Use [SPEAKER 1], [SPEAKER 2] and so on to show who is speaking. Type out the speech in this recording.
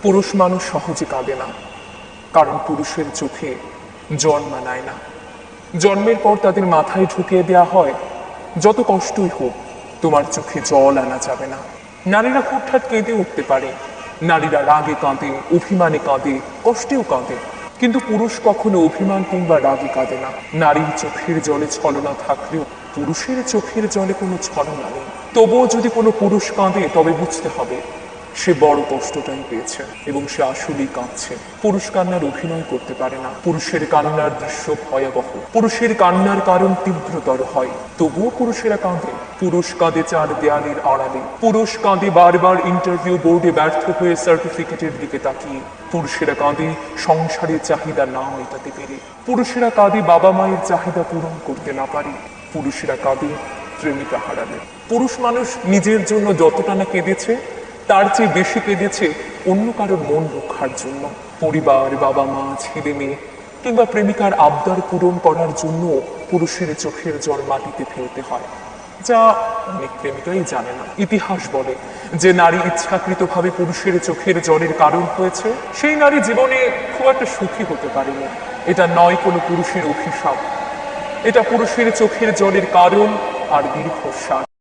[SPEAKER 1] পুরুষ মানুষ সহজে কাঁদে না, কারণ পুরুষের চোখে জল মানায় না। জন্মের পর তাদের মাথায় ঢুকিয়ে দেয়া হয়, যত কষ্টই হোক তোমার চোখে জল আনা যাবে না। নারীরা হুটহাট কেঁদে উঠতে পারে, নারীরা রাগে কাঁদে, অভিমানে কাঁদে, কষ্টেও কাঁদে, কিন্তু পুরুষ কখনো অভিমান কিংবা রাগে কাঁদে না। নারীর চোখের জলে ছলনা থাকলেও পুরুষের চোখের জলে কোনো ছলনা নেই। তবুও যদি কোনো পুরুষ কাঁদে, তবে বুঝতে হবে সে বড় কষ্টটাই পেয়েছে এবং সে আসলেই কাঁদছে। পুরুষ কান্নার অভিনয় করতে পারে না। পুরুষের কান্নার দৃশ্য ভয়াবহ, পুরুষের কান্নার কারণ তীব্রতর হয়, তবুও পুরুষেরা কাঁদে। পুরুষ কাঁদে চার দেয়ালের আড়ালে, পুরুষ কাঁদে বারবার ইন্টারভিউ বোর্ডে ব্যর্থ হয়ে সার্টিফিকেটের দিকে তাকিয়ে, পুরুষেরা কাঁদে সংসারের চাহিদা না মেটাতে পেরে, পুরুষেরা কাঁদে বাবা মায়ের চাহিদা পূরণ করতে না পারে, পুরুষেরা কাঁদে প্রেমিকা হারালে। পুরুষ মানুষ নিজের জন্য যতটা না কেঁদেছে, তার চেয়ে বেশি কেঁদেছে অন্য কারোর মন রক্ষার জন্য। পরিবার, বাবা মা, ছেলে মেয়ে কিংবা প্রেমিকার আবদার পূরণ করার জন্য পুরুষের চোখের জল মাটিতে ফেলতে হয়, যা অনেক প্রেমিকাই জানে না। ইতিহাস বলে যে নারী ইচ্ছাকৃতভাবে পুরুষের চোখের জলের কারণ হয়েছে, সেই নারী জীবনে খুব একটা সুখী হতে পারেনি। এটা নয় কোনো পুরুষের অভিশাপ, এটা পুরুষের চোখের জলের কারণ আর দীর্ঘশ্বাস।